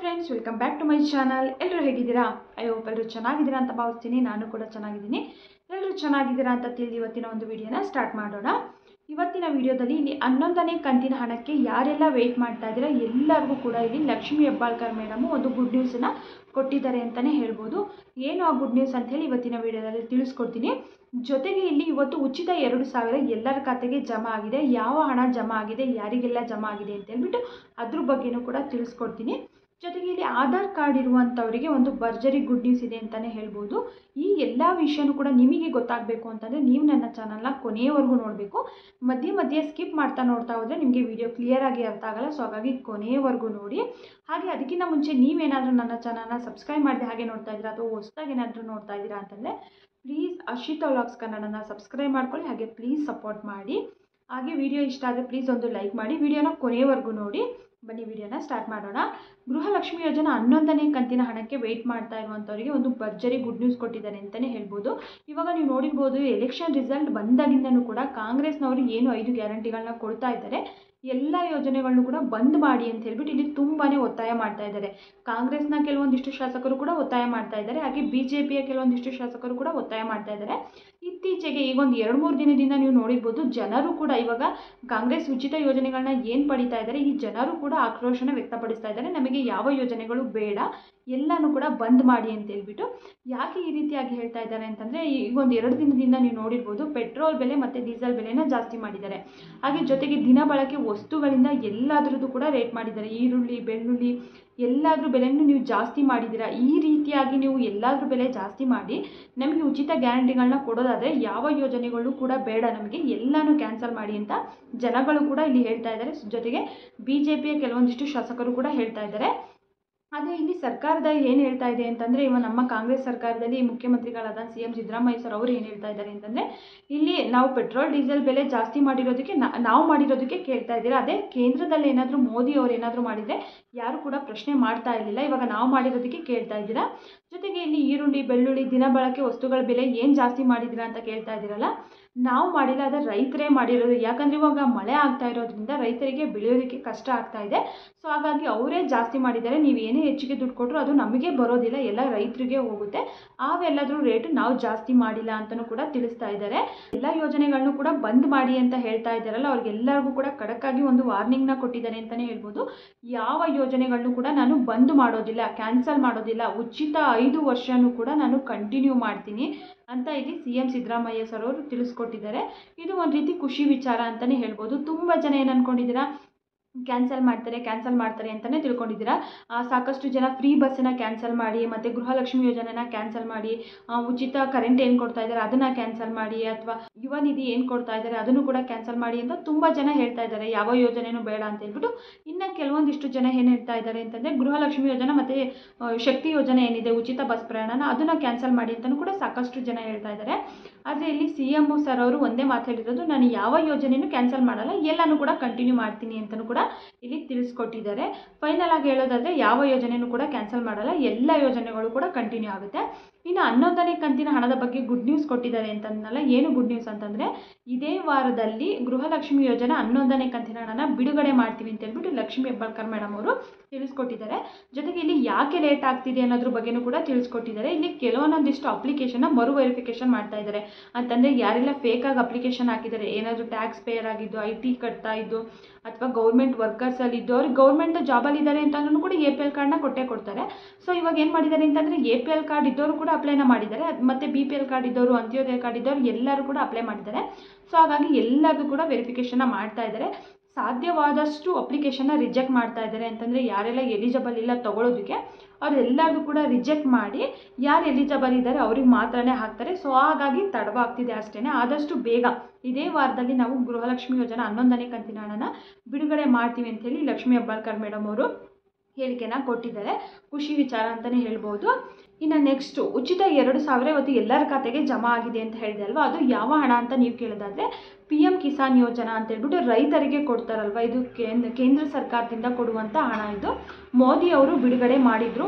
Friends, welcome back to my channel. ಎಲ್ಲರೂ ಹೇಗಿದ್ದೀರಾ? I hope ಎಲ್ಲರೂ ಚೆನ್ನಾಗಿದ್ದೀರಾ ಅಂತ ಭಾವಿಸ್ತೀನಿ. ನಾನು ಕೂಡ ಚೆನ್ನಾಗಿದ್ದೀನಿ. ಎಲ್ಲರೂ ಚೆನ್ನಾಗಿದ್ದೀರಾ ಅಂತ ತಿಳಿದು ಇವತ್ತಿನ ಒಂದು ವಿಡಿಯೋನ ಸ್ಟಾರ್ಟ್ ಮಾಡೋಣ. ಇವತ್ತಿನ ವಿಡಿಯೋದಲ್ಲಿ ಇಲ್ಲಿ 11ನೇ ಕಂತಿನ ಹಣಕ್ಕೆ ಯಾರೆಲ್ಲ ವೆಯ್ಟ್ ಮಾಡ್ತಾ ಇದ್ದೀರಾ ಎಲ್ಲರಿಗೂ ಕೂಡ ಇಲ್ಲಿ ಲಕ್ಷ್ಮಿ ಹೆಬ್ಬಾಳ್ಕರ್ ಮೇಡಮ್ ಒಂದು ಗುಡ್ ನ್ಯೂಸನ್ನು ಕೊಟ್ಟಿದ್ದಾರೆ ಅಂತಲೇ ಹೇಳ್ಬೋದು. ಏನು ಆ ಗುಡ್ ನ್ಯೂಸ್ ಅಂತ ಹೇಳಿ ಇವತ್ತಿನ ವಿಡಿಯೋದಲ್ಲಿ ತಿಳಿಸ್ಕೊಡ್ತೀನಿ. ಜೊತೆಗೆ ಇಲ್ಲಿ ಇವತ್ತು ಉಚಿತ 2,000 ಎಲ್ಲರ ಖಾತೆಗೆ ಜಮಾ ಆಗಿದೆ. ಯಾವ ಹಣ ಜಮಾ ಆಗಿದೆ, ಯಾರಿಗೆಲ್ಲ ಜಮಾ ಆಗಿದೆ ಅಂತ ಹೇಳ್ಬಿಟ್ಟು ಅದ್ರ ಬಗ್ಗೆನೂ ಕೂಡ ತಿಳಿಸ್ಕೊಡ್ತೀನಿ. ಜೊತೆಗೆ ಇಲ್ಲಿ ಆಧಾರ್ ಕಾರ್ಡ್ ಇರುವಂಥವರಿಗೆ ಒಂದು ಭರ್ಜರಿ ಗುಡ್ ನ್ಯೂಸ್ ಇದೆ ಅಂತಲೇ ಹೇಳ್ಬೋದು. ಈ ಎಲ್ಲ ವಿಷಯನೂ ಕೂಡ ನಿಮಗೆ ಗೊತ್ತಾಗಬೇಕು ಅಂತಂದರೆ ನೀವು ನನ್ನ ಚಾನಲ್ನ ಕೊನೆಯವರೆಗೂ ನೋಡಬೇಕು. ಮಧ್ಯೆ ಮಧ್ಯೆ ಸ್ಕಿಪ್ ನೋಡ್ತಾ ಹೋದರೆ ನಿಮಗೆ ವಿಡಿಯೋ ಕ್ಲಿಯರಾಗಿ ಅರ್ಥ ಆಗಲ್ಲ. ಸೊ ಹಾಗಾಗಿ ಕೊನೆಯವರೆಗೂ ನೋಡಿ. ಹಾಗೆ ಅದಕ್ಕಿಂತ ಮುಂಚೆ ನೀವೇನಾದರೂ ನನ್ನ ಚಾನಲ್ನ ಸಬ್ಸ್ಕ್ರೈಬ್ ಮಾಡಿದೆ ಹಾಗೆ ನೋಡ್ತಾ ಇದ್ದೀರಾ ಅಥವಾ ಹೊಸದಾಗಿ ಏನಾದರೂ ನೋಡ್ತಾ ಇದ್ದೀರಾ ಅಂತಂದರೆ ಪ್ಲೀಸ್ ಅರ್ಷಿತಾ ವ್ಲಾಗ್ಸ್ ಕನ್ನಡನ ಸಬ್ಸ್ಕ್ರೈಬ್ ಮಾಡ್ಕೊಳ್ಳಿ. ಹಾಗೆ ಪ್ಲೀಸ್ ಸಪೋರ್ಟ್ ಮಾಡಿ. ಹಾಗೆ ವಿಡಿಯೋ ಇಷ್ಟ ಆದರೆ ಪ್ಲೀಸ್ ಒಂದು ಲೈಕ್ ಮಾಡಿ. ವಿಡಿಯೋನ ಕೊನೆಯವರೆಗೂ ನೋಡಿ. ಬನ್ನಿ ವಿಡಿಯೋನ ಸ್ಟಾರ್ಟ್ ಮಾಡೋಣ. ಗೃಹಲಕ್ಷ್ಮಿ ಯೋಜನೆ 11ನೇ ಕಂತಿನ ಹಣಕ್ಕೆ ವೆಯ್ಟ್ ಮಾಡ್ತಾ ಇರುವಂಥವರಿಗೆ ಒಂದು ಭರ್ಜರಿ ಗುಡ್ ನ್ಯೂಸ್ ಕೊಟ್ಟಿದ್ದಾರೆ ಅಂತಲೇ ಹೇಳ್ಬೋದು. ಇವಾಗ ನೀವು ನೋಡಿರ್ಬೋದು, ಎಲೆಕ್ಷನ್ ರಿಸಲ್ಟ್ ಬಂದಾಗಿಂದನೂ ಕೂಡ ಕಾಂಗ್ರೆಸ್ನವರು ಏನು 5 ಗ್ಯಾರಂಟಿಗಳನ್ನ ಕೊಡ್ತಾ ಇದ್ದಾರೆ, ಎಲ್ಲ ಯೋಜನೆಗಳನ್ನು ಕೂಡ ಬಂದ್ ಮಾಡಿ ಅಂತ ಹೇಳ್ಬಿಟ್ಟು ಇಲ್ಲಿ ತುಂಬಾ ಒತ್ತಾಯ ಮಾಡ್ತಾ ಇದ್ದಾರೆ. ಕಾಂಗ್ರೆಸ್ನ ಕೆಲವೊಂದಿಷ್ಟು ಶಾಸಕರು ಕೂಡ ಒತ್ತಾಯ ಮಾಡ್ತಾ ಇದ್ದಾರೆ. ಹಾಗೆ BJPಯ ಕೆಲವೊಂದಿಷ್ಟು ಶಾಸಕರು ಕೂಡ ಒತ್ತಾಯ ಮಾಡ್ತಾ ಇದ್ದಾರೆ. ಇತ್ತೀಚೆಗೆ ಈಗ ಒಂದು 2-3 ದಿನದಿಂದ ನೀವು ನೋಡಿರ್ಬೋದು, ಜನರು ಕೂಡ ಇವಾಗ ಕಾಂಗ್ರೆಸ್ ಉಚಿತ ಯೋಜನೆಗಳನ್ನ ಏನು ಪಡಿತಾ ಇದ್ದಾರೆ, ಈ ಜನರು ಕೂಡ ಆಕ್ರೋಶನ ವ್ಯಕ್ತಪಡಿಸ್ತಾ ಇದ್ದಾರೆ. ನಮಗೆ ಯಾವ ಯೋಜನೆಗಳು ಬೇಡ, ಎಲ್ಲನೂ ಕೂಡ ಬಂದ್ ಮಾಡಿ ಅಂತ ಹೇಳ್ಬಿಟ್ಟು. ಯಾಕೆ ಈ ರೀತಿಯಾಗಿ ಹೇಳ್ತಾ ಇದ್ದಾರೆ ಅಂತಂದರೆ, ಈಗ ಒಂದು 2 ದಿನದಿಂದ ನೀವು ನೋಡಿರ್ಬೋದು, ಪೆಟ್ರೋಲ್ ಬೆಲೆ ಮತ್ತು ಡೀಸೆಲ್ ಬೆಲೆನ ಜಾಸ್ತಿ ಮಾಡಿದ್ದಾರೆ. ಹಾಗೆ ಜೊತೆಗೆ ದಿನ ಬಳಕೆ ವಸ್ತುಗಳಿಂದ ಎಲ್ಲದರದ್ದು ಕೂಡ ರೇಟ್ ಮಾಡಿದ್ದಾರೆ. ಈರುಳ್ಳಿ, ಬೆಳ್ಳುಳ್ಳಿ ಎಲ್ಲಾದ್ರ ಬೆಲೆನೂ ನೀವು ಜಾಸ್ತಿ ಮಾಡಿದ್ದೀರಾ. ಈ ರೀತಿಯಾಗಿ ನೀವು ಎಲ್ಲಾದ್ರ ಬೆಲೆ ಜಾಸ್ತಿ ಮಾಡಿ ನಮಗೆ ಉಚಿತ ಗ್ಯಾರಂಟಿಗಳನ್ನ ಕೊಡೋದಾದರೆ ಯಾವ ಯೋಜನೆಗಳು ಕೂಡ ಬೇಡ, ನಮಗೆ ಎಲ್ಲನೂ ಕ್ಯಾನ್ಸಲ್ ಮಾಡಿ ಅಂತ ಜನಗಳು ಕೂಡ ಇಲ್ಲಿ ಹೇಳ್ತಾ ಇದ್ದಾರೆ. ಜೊತೆಗೆ BJPಯ ಕೆಲವೊಂದಿಷ್ಟು ಶಾಸಕರು ಕೂಡ ಹೇಳ್ತಾ ಇದ್ದಾರೆ. ಅದೇ ಇಲ್ಲಿ ಸರ್ಕಾರದ ಏನು ಹೇಳ್ತಾ ಇದೆ ಅಂತಂದರೆ, ಇವಾಗ ನಮ್ಮ ಕಾಂಗ್ರೆಸ್ ಸರ್ಕಾರದಲ್ಲಿ ಮುಖ್ಯಮಂತ್ರಿಗಳಾದ CM ಸಿದ್ದರಾಮಯ್ಯ ಸರ್ ಅವರು ಏನು ಹೇಳ್ತಾ ಇದ್ದಾರೆ ಅಂತಂದರೆ, ಇಲ್ಲಿ ನಾವು ಪೆಟ್ರೋಲ್ ಡೀಸೆಲ್ ಬೆಲೆ ಜಾಸ್ತಿ ಮಾಡಿರೋದಕ್ಕೆ ನಾವು ಮಾಡಿರೋದಕ್ಕೆ ಕೇಳ್ತಾ ಇದ್ದೀರಾ. ಅದೇ ಕೇಂದ್ರದಲ್ಲಿ ಏನಾದರೂ ಮೋದಿ ಅವರು ಏನಾದರೂ ಮಾಡಿದರೆ ಯಾರು ಕೂಡ ಪ್ರಶ್ನೆ ಮಾಡ್ತಾ ಇರಲಿಲ್ಲ. ಇವಾಗ ನಾವು ಮಾಡಿರೋದಕ್ಕೆ ಕೇಳ್ತಾ ಇದ್ದೀರಾ. ಜೊತೆಗೆ ಇಲ್ಲಿ ಈರುಳ್ಳಿ, ಬೆಳ್ಳುಳ್ಳಿ, ದಿನ ಬಳಕೆ ವಸ್ತುಗಳ ಬೆಲೆ ಏನು ಜಾಸ್ತಿ ಮಾಡಿದ್ದೀರಾ ಅಂತ ಕೇಳ್ತಾ ಇದ್ದೀರಲ್ಲ, ನಾವು ಮಾಡಿಲ್ಲ, ಆದರೆ ರೈತರೇ ಮಾಡಿರೋದು. ಯಾಕಂದರೆ ಇವಾಗ ಮಳೆ ಆಗ್ತಾ ಇರೋದ್ರಿಂದ ರೈತರಿಗೆ ಬೆಳೆಯೋದಕ್ಕೆ ಕಷ್ಟ ಆಗ್ತಾ ಇದೆ. ಸೊ ಹಾಗಾಗಿ ಅವರೇ ಜಾಸ್ತಿ ಮಾಡಿದ್ದಾರೆ. ನೀವು ಏನೇ ಹೆಚ್ಚಿಗೆ ದುಡ್ಡು ಕೊಟ್ಟರು ಅದು ನಮಗೆ ಬರೋದಿಲ್ಲ, ಎಲ್ಲ ರೈತರಿಗೆ ಹೋಗುತ್ತೆ. ಅವೆಲ್ಲದರೂ ರೇಟು ನಾವು ಜಾಸ್ತಿ ಮಾಡಿಲ್ಲ ಅಂತಲೂ ಕೂಡ ತಿಳಿಸ್ತಾ ಇದ್ದಾರೆ. ಎಲ್ಲ ಯೋಜನೆಗಳನ್ನು ಕೂಡ ಬಂದ್ ಮಾಡಿ ಅಂತ ಹೇಳ್ತಾ ಇದ್ದಾರಲ್ಲ, ಅವ್ರಿಗೆಲ್ಲರಿಗೂ ಕೂಡ ಖಡಕ್ಕಾಗಿ ಒಂದು ವಾರ್ನಿಂಗ್ನ ಕೊಟ್ಟಿದ್ದಾರೆ ಅಂತಲೇ ಹೇಳ್ಬೋದು. ಯಾವ ಯೋಜನೆಗಳನ್ನು ಕೂಡ ನಾನು ಬಂದ್ ಮಾಡೋದಿಲ್ಲ, ಕ್ಯಾನ್ಸಲ್ ಮಾಡೋದಿಲ್ಲ, ಉಚಿತ 5 ವರ್ಷನೂ ಕೂಡ ನಾನು ಕಂಟಿನ್ಯೂ ಮಾಡ್ತೀನಿ ಅಂತ ಇಲ್ಲಿ CM ಸಿದ್ದರಾಮಯ್ಯ ಸರ್ ಅವರು ತಿಳಿಸ್ಕೊಟ್ಟಿದ್ದಾರೆ. ಇದು ಒಂದು ರೀತಿ ಖುಷಿ ವಿಚಾರ ಅಂತಲೇ ಹೇಳ್ಬೋದು. ತುಂಬ ಜನ ಏನು ಅಂದ್ಕೊಂಡಿದ್ದೀರಾ, ಕ್ಯಾನ್ಸಲ್ ಮಾಡ್ತಾರೆ ಅಂತಲೇ ತಿಳ್ಕೊಂಡಿದ್ದೀರಾ. ಸಾಕಷ್ಟು ಜನ ಫ್ರೀ ಬಸ್ಸನ್ನು ಕ್ಯಾನ್ಸಲ್ ಮಾಡಿ, ಮತ್ತು ಗೃಹಲಕ್ಷ್ಮಿ ಯೋಜನೆನ ಕ್ಯಾನ್ಸಲ್ ಮಾಡಿ, ಉಚಿತ ಕರೆಂಟ್ ಏನು ಕೊಡ್ತಾ ಇದ್ದಾರೆ ಅದನ್ನು ಕ್ಯಾನ್ಸಲ್ ಮಾಡಿ, ಅಥವಾ ಯುವ ನಿಧಿ ಏನು ಕೊಡ್ತಾ ಇದ್ದಾರೆ ಅದನ್ನು ಕೂಡ ಕ್ಯಾನ್ಸಲ್ ಮಾಡಿ ಅಂತ ತುಂಬ ಜನ ಹೇಳ್ತಾ ಇದ್ದಾರೆ. ಯಾವ ಯೋಜನೆನೂ ಬೇಡ ಅಂತ ಹೇಳ್ಬಿಟ್ಟು. ಇನ್ನು ಕೆಲವೊಂದಿಷ್ಟು ಜನ ಏನು ಹೇಳ್ತಾ ಇದ್ದಾರೆ ಅಂತಂದರೆ, ಗೃಹಲಕ್ಷ್ಮಿ ಯೋಜನೆ ಮತ್ತು ಶಕ್ತಿ ಯೋಜನೆ ಏನಿದೆ ಉಚಿತ ಬಸ್ ಪ್ರಯಾಣನ ಅದನ್ನು ಕ್ಯಾನ್ಸಲ್ ಮಾಡಿ ಅಂತಲೂ ಕೂಡ ಸಾಕಷ್ಟು ಜನ ಹೇಳ್ತಾ ಇದ್ದಾರೆ. ಆದರೆ ಇಲ್ಲಿ CM ಸರ್ ಅವರು ಒಂದೇ ಮಾತು ಹೇಳಿರೋದು, ನಾನು ಯಾವ ಯೋಜನೆಯೂ ಕ್ಯಾನ್ಸಲ್ ಮಾಡಲ್ಲ, ಎಲ್ಲನೂ ಕೂಡ ಕಂಟಿನ್ಯೂ ಮಾಡ್ತೀನಿ ಅಂತಲೂ ಕೂಡ ಇಲ್ಲಿ ತಿಳಿಸ್ಕೊಟ್ಟಿದ್ದಾರೆ. ಫೈನಲ್ ಆಗಿ ಹೇಳೋದಾದರೆ ಯಾವ ಯೋಜನೆಯೂ ಕೂಡ ಕ್ಯಾನ್ಸಲ್ ಮಾಡಲ್ಲ, ಎಲ್ಲ ಯೋಜನೆಗಳು ಕೂಡ ಕಂಟಿನ್ಯೂ ಆಗುತ್ತೆ. ಇನ್ನು 11ನೇ ಕಂತಿನ ಹಣದ ಬಗ್ಗೆ ಗುಡ್ ನ್ಯೂಸ್ ಕೊಟ್ಟಿದ್ದಾರೆ ಅಂತಂದಲ್ಲ, ಏನು ಗುಡ್ ನ್ಯೂಸ್ ಅಂತಂದರೆ, ಇದೇ ವಾರದಲ್ಲಿ ಗೃಹಲಕ್ಷ್ಮಿ ಯೋಜನೆ 11ನೇ ಕಂತಿನ ಹಣನ ಬಿಡುಗಡೆ ಮಾಡ್ತೀವಿ ಅಂತ ಹೇಳ್ಬಿಟ್ಟು ಲಕ್ಷ್ಮಿ ಹೆಬ್ಬಾಳ್ಕರ್ ಮೇಡಮ್ ಅವರು ತಿಳಿಸ್ಕೊಟ್ಟಿದ್ದಾರೆ. ಜೊತೆಗೆ ಇಲ್ಲಿ ಯಾಕೆ ಲೇಟ್ ಆಗ್ತಿದೆ ಅನ್ನೋದ್ರ ಬಗ್ಗೆನೂ ಕೂಡ ತಿಳಿಸ್ಕೊಟ್ಟಿದ್ದಾರೆ. ಇಲ್ಲಿ ಕೆಲವೊಂದಿಷ್ಟು ಅಪ್ಲಿಕೇಶನ್ನ ಮರು ವೆರಿಫಿಕೇಶನ್ ಮಾಡ್ತಾ ಇದ್ದಾರೆ. ಅಂತಂದರೆ ಯಾರೆಲ್ಲ ಫೇಕಾಗಿ ಅಪ್ಲಿಕೇಶನ್ ಹಾಕಿದ್ದಾರೆ, ಏನಾದರೂ ಟ್ಯಾಕ್ಸ್ ಪೇಯರ್ ಆಗಿದ್ದು, IT ಕಟ್ತಾ ಇದ್ದು, ಅಥವಾ ಗೌರ್ಮೆಂಟ್ ವರ್ಕರ್ಸಲ್ಲಿ ಇದ್ದು, ಅವ್ರಿಗೆ ಗೌರ್ಮೆಂಟ್ ಜಾಬಲ್ಲಿ ಇದ್ದಾರೆ ಅಂತಂದ್ರೂ ಕೂಡ APL ಕಾರ್ಡ್ನ ಕೊಡ್ತಾರೆ. ಸೊ ಇವಾಗ ಏನು ಮಾಡಿದ್ದಾರೆ ಅಂತಂದರೆ, APL ಕಾರ್ಡ್ ಇದ್ದವರು ಕೂಡ ಅಪ್ಲೈನ ಮಾಡಿದ್ದಾರೆ, ಮತ್ತು BPL ಕಾರ್ಡ್ ಇದ್ದವರು, ಅಂತ್ಯೋದಯ ಕಾರ್ಡ್ ಇದ್ದವರು ಎಲ್ಲರೂ ಕೂಡ ಅಪ್ಲೈ ಮಾಡಿದ್ದಾರೆ. ಸೊ ಹಾಗಾಗಿ ಎಲ್ಲರಿಗೂ ಕೂಡ ವೆರಿಫಿಕೇಷನ್ನ ಮಾಡ್ತಾ ಇದ್ದಾರೆ. ಸಾಧ್ಯವಾದಷ್ಟು ಅಪ್ಲಿಕೇಶನ್ನ ರಿಜೆಕ್ಟ್ ಮಾಡ್ತಾ ಇದ್ದಾರೆ. ಅಂತಂದರೆ ಯಾರೆಲ್ಲ ಎಲಿಜಿಬಲ್ ಇಲ್ಲ ತಗೊಳ್ಳೋದಕ್ಕೆ ಅವರೆಲ್ಲರಿಗೂ ಕೂಡ ರಿಜೆಕ್ಟ್ ಮಾಡಿ, ಯಾರು ಎಲಿಜಿಬಲ್ ಇದ್ದಾರೆ ಅವ್ರಿಗೆ ಮಾತ್ರನೇ ಹಾಕ್ತಾರೆ. ಸೊ ಹಾಗಾಗಿ ತಡವಾಗ್ತಿದೆ ಅಷ್ಟೇ. ಆದಷ್ಟು ಬೇಗ ಇದೇ ವಾರದಲ್ಲಿ ನಾವು ಗೃಹಲಕ್ಷ್ಮಿ ಯೋಜನೆ 11ನೇ ಕಂತಿನ ಹಣನ ಬಿಡುಗಡೆ ಮಾಡ್ತೀವಿ ಅಂತ ಹೇಳಿ ಲಕ್ಷ್ಮಿ ಹೆಬ್ಬಾಳ್ಕರ್ ಮೇಡಮ್ ಅವರು ಹೇಳಿಕೆನ ಕೊಟ್ಟಿದ್ದಾರೆ. ಖುಷಿ ವಿಚಾರ ಅಂತಲೇ ಹೇಳ್ಬೋದು. ಇನ್ನು ನೆಕ್ಸ್ಟು ಉಚಿತ 2,000 ಇವತ್ತು ಎಲ್ಲರ ಖಾತೆಗೆ ಜಮಾ ಆಗಿದೆ ಅಂತ ಹೇಳಿದೆ ಅಲ್ವಾ, ಅದು ಯಾವ ಹಣ ಅಂತ ನೀವು ಕೇಳೋದಾದರೆ PM ಕಿಸಾನ್ ಯೋಜನಾ ಅಂತ ಹೇಳ್ಬಿಟ್ಟು ರೈತರಿಗೆ ಕೊಡ್ತಾರಲ್ವ, ಇದು ಕೇಂದ್ರ ಸರ್ಕಾರದಿಂದ ಕೊಡುವಂಥ ಹಣ. ಇದು ಮೋದಿ ಅವರು ಬಿಡುಗಡೆ ಮಾಡಿದರು.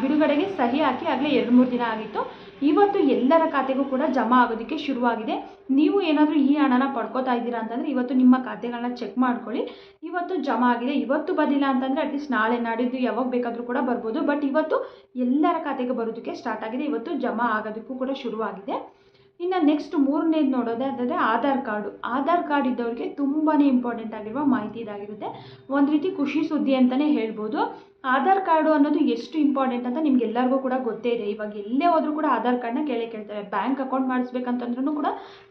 ಬಿಡುಗಡೆಗೆ ಸಹಿ ಹಾಕಿ ಆಗಲೇ 2-3 ದಿನ ಆಗಿತ್ತು. ಇವತ್ತು ಎಲ್ಲರ ಖಾತೆಗೂ ಕೂಡ ಜಮಾ ಆಗೋದಕ್ಕೆ ಶುರುವಾಗಿದೆ. ನೀವು ಏನಾದರೂ ಈ ಹಣನ ಪಡ್ಕೋತಾ ಇದ್ದೀರಾ ಅಂತಂದರೆ ಇವತ್ತು ನಿಮ್ಮ ಖಾತೆಗಳನ್ನ ಚೆಕ್ ಮಾಡ್ಕೊಳ್ಳಿ. ಇವತ್ತು ಜಮಾ ಆಗಿದೆ. ಇವತ್ತು ಬಂದಿಲ್ಲ ಅಂತಂದರೆ ಅಟ್ಲೀಸ್ಟ್ ನಾಳೆ ನಾಡಿದ್ದು ಯಾವಾಗ ಬೇಕಾದರೂ ಕೂಡ ಬರ್ಬೋದು. ಬಟ್ ಇವತ್ತು ಎಲ್ಲರ ಖಾತೆಗೆ ಬರೋದಕ್ಕೆ ಸ್ಟಾರ್ಟ್ ಆಗಿದೆ. ಇವತ್ತು ಜಮಾ ಆಗೋದಕ್ಕೂ ಕೂಡ ಶುರುವಾಗಿದೆ. ಇನ್ನು ನೆಕ್ಸ್ಟ್ 3ನೇದು ನೋಡೋದೇ ಅಂದರೆ ಆಧಾರ್ ಕಾರ್ಡ್ ಇದ್ದವ್ರಿಗೆ ತುಂಬಾ ಇಂಪಾರ್ಟೆಂಟ್ ಆಗಿರುವ ಮಾಹಿತಿ ಇದಾಗಿರುತ್ತೆ. ಒಂದು ರೀತಿ ಖುಷಿ ಸುದ್ದಿ ಅಂತಲೇ ಹೇಳ್ಬೋದು. ಆಧಾರ್ ಕಾರ್ಡು ಅನ್ನೋದು ಎಷ್ಟು ಇಂಪಾರ್ಟೆಂಟ್ ಅಂತ ನಿಮ್ಗೆಲ್ಲರಿಗೂ ಕೂಡ ಗೊತ್ತೇ ಇದೆ. ಇವಾಗ ಎಲ್ಲೇ ಹೋದರೂ ಕೂಡ ಆಧಾರ್ ಕಾರ್ಡ್ನ ಕೇಳ್ತಾರೆ. ಬ್ಯಾಂಕ್ ಅಕೌಂಟ್ ಮಾಡಿಸ್ಬೇಕಂತಂದ್ರೂ ಕೂಡ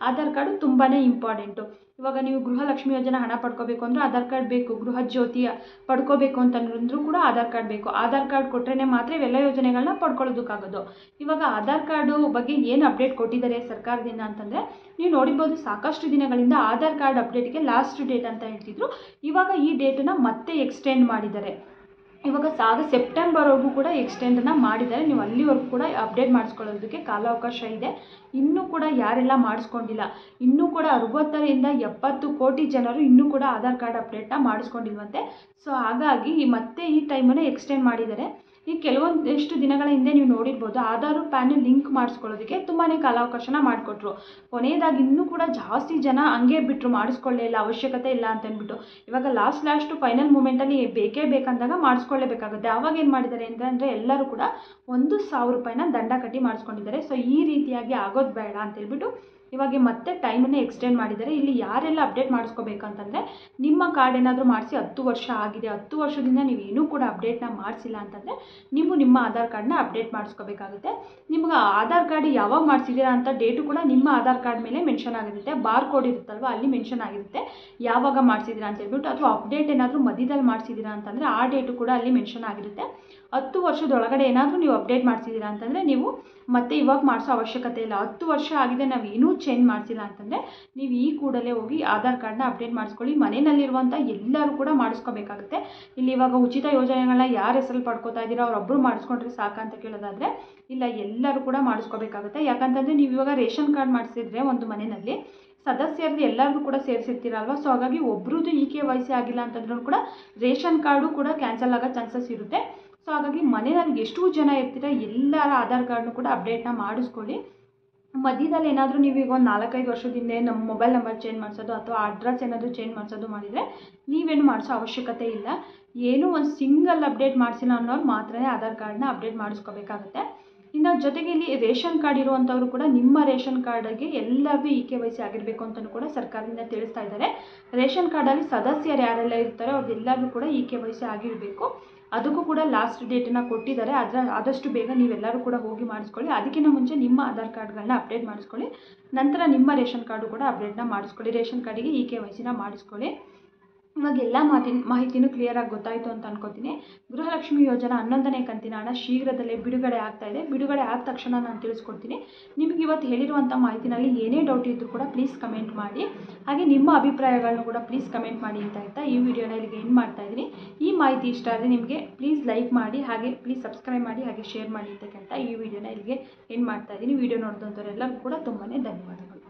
ಆಧಾರ್ ಕಾರ್ಡು ತುಂಬಾ ಇಂಪಾರ್ಟೆಂಟು. ಇವಾಗ ನೀವು ಗೃಹಲಕ್ಷ್ಮಿ ಯೋಜನೆ ಹಣ ಪಡ್ಕೋಬೇಕು ಅಂದರೆ ಆಧಾರ್ ಕಾರ್ಡ್ ಬೇಕು. ಗೃಹ ಜ್ಯೋತಿ ಪಡ್ಕೋಬೇಕು ಅಂತಂದ್ರೂ ಕೂಡ ಆಧಾರ್ ಕಾರ್ಡ್ ಬೇಕು. ಆಧಾರ್ ಕಾರ್ಡ್ ಕೊಟ್ಟರೆ ಮಾತ್ರ ಇವೆಲ್ಲ ಯೋಜನೆಗಳನ್ನ ಪಡ್ಕೊಳ್ಳೋದಕ್ಕಾಗೋದು. ಇವಾಗ ಆಧಾರ್ ಕಾರ್ಡು ಬಗ್ಗೆ ಏನು ಅಪ್ಡೇಟ್ ಕೊಟ್ಟಿದ್ದಾರೆ ಸರ್ಕಾರದಿಂದ ಅಂತಂದರೆ ನೀವು ನೋಡಿರ್ಬೋದು, ಸಾಕಷ್ಟು ದಿನಗಳಿಂದ ಆಧಾರ್ ಕಾರ್ಡ್ ಅಪ್ಡೇಟ್ಗೆ ಲಾಸ್ಟ್ ಡೇಟ್ ಅಂತ ಹೇಳ್ತಿದ್ರು. ಇವಾಗ ಈ ಡೇಟನ್ನು ಮತ್ತೆ ಎಕ್ಸ್ಟೆಂಡ್ ಮಾಡಿದ್ದಾರೆ. ಇವಾಗ ಸೆಪ್ಟೆಂಬರ್ವರೆಗೂ ಕೂಡ ಎಕ್ಸ್ಟೆಂಡನ್ನು ಮಾಡಿದ್ದಾರೆ. ನೀವು ಅಲ್ಲಿವರೆಗೂ ಕೂಡ ಅಪ್ಡೇಟ್ ಮಾಡಿಸ್ಕೊಳ್ಳೋದಕ್ಕೆ ಕಾಲಾವಕಾಶ ಇದೆ. ಇನ್ನೂ ಕೂಡ ಯಾರೆಲ್ಲ ಮಾಡಿಸ್ಕೊಂಡಿಲ್ಲ, ಇನ್ನೂ ಕೂಡ 60ರಿಂದ 70 ಕೋಟಿ ಜನರು ಇನ್ನೂ ಕೂಡ ಆಧಾರ್ ಕಾರ್ಡ್ ಅಪ್ಡೇಟ್ನ ಮಾಡಿಸ್ಕೊಂಡಿಲ್ವಂತೆ. ಸೊ ಹಾಗಾಗಿ ಮತ್ತೆ ಈ ಟೈಮನ್ನು ಎಕ್ಸ್ಟೆಂಡ್ ಮಾಡಿದ್ದಾರೆ. ಈ ಕೆಲವೊಂದಿಷ್ಟು ದಿನಗಳ ಹಿಂದೆ ನೀವು ನೋಡಿರ್ಬೋದು, ಆಧಾರ್ ಪ್ಯಾನ್ ಲಿಂಕ್ ಮಾಡಿಸ್ಕೊಳ್ಳೋದಕ್ಕೆ ತುಂಬಾ ಕಾಲಾವಕಾಶನ ಮಾಡಿಕೊಟ್ರು. ಕೊನೆಯದಾಗಿ ಇನ್ನೂ ಕೂಡ ಜಾಸ್ತಿ ಜನ ಹಂಗೆ ಬಿಟ್ಟರು, ಮಾಡಿಸ್ಕೊಳ್ಳೇ ಇಲ್ಲ, ಅವಶ್ಯಕತೆ ಇಲ್ಲ ಅಂತ ಅಂದ್ಬಿಟ್ಟು. ಇವಾಗ ಲಾಸ್ಟು ಫೈನಲ್ ಮೂಮೆಂಟಲ್ಲಿ ಬೇಕೇ ಬೇಕಂದಾಗ ಮಾಡಿಸ್ಕೊಳ್ಳೇಬೇಕಾಗುತ್ತೆ. ಆವಾಗ ಏನು ಮಾಡಿದ್ದಾರೆ ಅಂತಂದರೆ ಎಲ್ಲರೂ ಕೂಡ 1,000 ರೂಪಾಯಿನ ದಂಡ ಕಟ್ಟಿ ಮಾಡಿಸ್ಕೊಂಡಿದ್ದಾರೆ. ಸೊ ಈ ರೀತಿಯಾಗಿ ಆಗೋದು ಬೇಡ ಅಂತೇಳ್ಬಿಟ್ಟು ಇವಾಗ ಮತ್ತೆ ಟೈಮನ್ನೇ ಎಕ್ಸ್ಟೆಂಡ್ ಮಾಡಿದ್ದಾರೆ. ಇಲ್ಲಿ ಯಾರೆಲ್ಲ ಅಪ್ಡೇಟ್ ಮಾಡಿಸ್ಕೋಬೇಕಂತಂದರೆ ನಿಮ್ಮ ಕಾರ್ಡ್ ಏನಾದರೂ ಮಾಡಿಸಿ 10 ವರ್ಷ ಆಗಿದೆ, 10 ವರ್ಷದಿಂದ ನೀವು ಏನೂ ಕೂಡ ಅಪ್ಡೇಟ್ನ ಮಾಡಿಸಿಲ್ಲ ಅಂತಂದರೆ ನೀವು ನಿಮ್ಮ ಆಧಾರ್ ಕಾರ್ಡ್ನ ಅಪ್ಡೇಟ್ ಮಾಡಿಸ್ಕೋಬೇಕಾಗುತ್ತೆ. ನಿಮ್ಗೆ ಆಧಾರ್ ಕಾರ್ಡ್ ಯಾವಾಗ ಮಾಡಿಸಿದ್ದೀರಾ ಅಂತ ಡೇಟು ಕೂಡ ನಿಮ್ಮ ಆಧಾರ್ ಕಾರ್ಡ್ ಮೇಲೆ ಮೆನ್ಷನ್ ಆಗಿರುತ್ತೆ. ಬಾರ್ ಕೋಡ್ ಇರುತ್ತಲ್ವ, ಅಲ್ಲಿ ಮೆನ್ಷನ್ ಆಗಿರುತ್ತೆ ಯಾವಾಗ ಮಾಡಿಸಿದ್ದೀರಾ ಅಂತ ಹೇಳ್ಬಿಟ್ಟು. ಅಥವಾ ಅಪ್ಡೇಟ್ ಏನಾದರೂ ಮಧ್ಯದಲ್ಲಿ ಮಾಡಿಸಿದ್ದೀರಾ ಅಂತಂದರೆ ಆ ಡೇಟು ಕೂಡ ಅಲ್ಲಿ ಮೆನ್ಷನ್ ಆಗಿರುತ್ತೆ. 10 ವರ್ಷದೊಳಗಡೆ ಏನಾದರೂ ನೀವು ಅಪ್ಡೇಟ್ ಮಾಡಿಸಿದ್ದೀರಾ ಅಂತಂದರೆ ನೀವು ಮತ್ತೆ ಇವಾಗ ಮಾಡಿಸೋ ಅವಶ್ಯಕತೆ ಇಲ್ಲ. 10 ವರ್ಷ ಆಗಿದೆ, ನಾವು ಏನೂ ಚೇಂಜ್ ಮಾಡಿಸಿಲ್ಲ ಅಂತಂದರೆ ನೀವು ಈ ಕೂಡಲೇ ಹೋಗಿ ಆಧಾರ್ ಕಾರ್ಡ್ನ ಅಪ್ಡೇಟ್ ಮಾಡಿಸ್ಕೊಳ್ಳಿ. ಮನೆಯಲ್ಲಿರುವಂಥ ಎಲ್ಲರೂ ಕೂಡ ಮಾಡಿಸ್ಕೋಬೇಕಾಗುತ್ತೆ. ಇಲ್ಲಿ ಇವಾಗ ಉಚಿತ ಯೋಜನೆಗಳನ್ನ ಯಾರ ಹೆಸರಲ್ಲಿ ಪಡ್ಕೋತಾ ಇದ್ದೀರೋ ಅವರೊಬ್ಬರು ಮಾಡಿಸ್ಕೊಂಡ್ರೆ ಸಾಕಂತ ಕೇಳೋದಾದರೆ ಇಲ್ಲ, ಎಲ್ಲರೂ ಕೂಡ ಮಾಡಿಸ್ಕೋಬೇಕಾಗುತ್ತೆ. ಯಾಕಂತಂದರೆ ನೀವು ಇವಾಗ ರೇಷನ್ ಕಾರ್ಡ್ ಮಾಡಿಸಿದ್ರೆ ಒಂದು ಮನೆಯಲ್ಲಿ ಸದಸ್ಯರದ್ದು ಎಲ್ಲರಿಗೂ ಕೂಡ ಸೇರಿಸಿರ್ತೀರಲ್ವ. ಸೊ ಹಾಗಾಗಿ ಒಬ್ರದ್ದು KYC ಆಗಿಲ್ಲ ಅಂತಂದ್ರೂ ಕೂಡ ರೇಷನ್ ಕಾರ್ಡು ಕೂಡ ಕ್ಯಾನ್ಸಲ್ ಆಗೋ ಚಾನ್ಸಸ್ ಇರುತ್ತೆ. ಸೊ ಹಾಗಾಗಿ ಮನೆಯಲ್ಲಿ ಎಷ್ಟು ಜನ ಇರ್ತೀರ ಎಲ್ಲರ ಆಧಾರ್ ಕಾರ್ಡ್ನು ಕೂಡ ಅಪ್ಡೇಟ್ನ ಮಾಡಿಸ್ಕೊಳ್ಳಿ. ಮಧ್ಯದಲ್ಲಿ ಏನಾದರೂ ನೀವು ಈಗ ಒಂದು 4-5 ವರ್ಷದಿಂದ ನಮ್ಮ ಮೊಬೈಲ್ ನಂಬರ್ ಚೇಂಜ್ ಮಾಡಿಸೋದು ಅಥವಾ ಅಡ್ರೆಸ್ ಏನಾದರೂ ಚೇಂಜ್ ಮಾಡಿಸೋದು ಮಾಡಿದರೆ ನೀವೇನು ಮಾಡಿಸೋ ಅವಶ್ಯಕತೆ ಇಲ್ಲ. ಏನೂ ಒಂದು ಸಿಂಗಲ್ ಅಪ್ಡೇಟ್ ಮಾಡಿಸಿಲ್ಲ ಅನ್ನೋರು ಮಾತ್ರ ಆಧಾರ್ ಕಾರ್ಡ್ನ ಅಪ್ಡೇಟ್ ಮಾಡಿಸ್ಕೋಬೇಕಾಗುತ್ತೆ. ಇನ್ನು ಜೊತೆಗೆ ಇಲ್ಲಿ ರೇಷನ್ ಕಾರ್ಡ್ ಇರುವಂಥವ್ರು ಕೂಡ ನಿಮ್ಮ ರೇಷನ್ ಕಾರ್ಡಿಗೆ ಎಲ್ಲರಿಗೂ KYC ಆಗಿರಬೇಕು ಅಂತಲೂ ಕೂಡ ಸರ್ಕಾರದಿಂದ ತಿಳಿಸ್ತಾ ಇದ್ದಾರೆ. ರೇಷನ್ ಕಾರ್ಡಲ್ಲಿ ಸದಸ್ಯರು ಯಾರೆಲ್ಲ ಇರ್ತಾರೆ ಅವ್ರದ್ದೆಲ್ಲರಿಗೂ ಕೂಡ KYC ಆಗಿರಬೇಕು. ಅದಕ್ಕೂ ಕೂಡ ಲಾಸ್ಟ್ ಡೇಟನ್ನು ಕೊಟ್ಟಿದ್ದಾರೆ. ಆದಷ್ಟು ಬೇಗ ನೀವೆಲ್ಲರೂ ಕೂಡ ಹೋಗಿ ಮಾಡಿಸ್ಕೊಳ್ಳಿ. ಅದಕ್ಕಿಂತ ಮುಂಚೆ ನಿಮ್ಮ ಆಧಾರ್ ಕಾರ್ಡ್ಗಳನ್ನ ಅಪ್ಡೇಟ್ ಮಾಡಿಸ್ಕೊಳ್ಳಿ. ನಂತರ ನಿಮ್ಮ ರೇಷನ್ ಕಾರ್ಡು ಕೂಡ ಅಪ್ಡೇಟ್ನ ಮಾಡಿಸ್ಕೊಳ್ಳಿ. ರೇಷನ್ ಕಾರ್ಡಿಗೆ KYCನ ಮಾಡಿಸ್ಕೊಳ್ಳಿ. ಇವಾಗ ಎಲ್ಲ ಮಾಹಿತಿನೂ ಕ್ಲಿಯರಾಗಿ ಗೊತ್ತಾಯಿತು ಅಂತ ಅನ್ಕೋತೀನಿ. ಗೃಹಲಕ್ಷ್ಮಿ ಯೋಜನಾ 11ನೇ ಕಂತಿನ ಹಣ ಶೀಘ್ರದಲ್ಲೇ ಬಿಡುಗಡೆ ಆಗ್ತಾ ಇದೆ. ಬಿಡುಗಡೆ ಆದ ತಕ್ಷಣ ನಾನು ತಿಳಿಸ್ಕೊಡ್ತೀನಿ. ನಿಮಗೆ ಇವತ್ತು ಹೇಳಿರುವಂಥ ಮಾಹಿತಿನಲ್ಲಿ ಏನೇ ಡೌಟ್ ಇದ್ದರೂ ಕೂಡ ಪ್ಲೀಸ್ ಕಮೆಂಟ್ ಮಾಡಿ. ಹಾಗೆ ನಿಮ್ಮ ಅಭಿಪ್ರಾಯಗಳನ್ನು ಕೂಡ ಪ್ಲೀಸ್ ಕಮೆಂಟ್ ಮಾಡಿ ಅಂತ ಹೇಳ್ತಾ ಈ ವಿಡಿಯೋನ ಇಲ್ಲಿಗೆ ಎಂಡ್ ಮಾಡ್ತಾ ಇದ್ದೀನಿ. ಈ ಮಾಹಿತಿ ಇಷ್ಟ ಆದರೆ ನಿಮಗೆ ಪ್ಲೀಸ್ ಲೈಕ್ ಮಾಡಿ, ಹಾಗೆ ಪ್ಲೀಸ್ ಸಬ್ಸ್ಕ್ರೈಬ್ ಮಾಡಿ, ಹಾಗೆ ಶೇರ್ ಮಾಡಿ ಅಂತ ಕೇಳ್ತಾ ಈ ವಿಡಿಯೋನ ಇಲ್ಲಿಗೆ ಎಂಡ್ ಮಾಡ್ತಾ ಇದ್ದೀನಿ. ವಿಡಿಯೋ ನೋಡಿದಂಥವರೆಲ್ಲರಿಗೂ ಕೂಡ ತುಂಬಾ ಧನ್ಯವಾದಗಳು.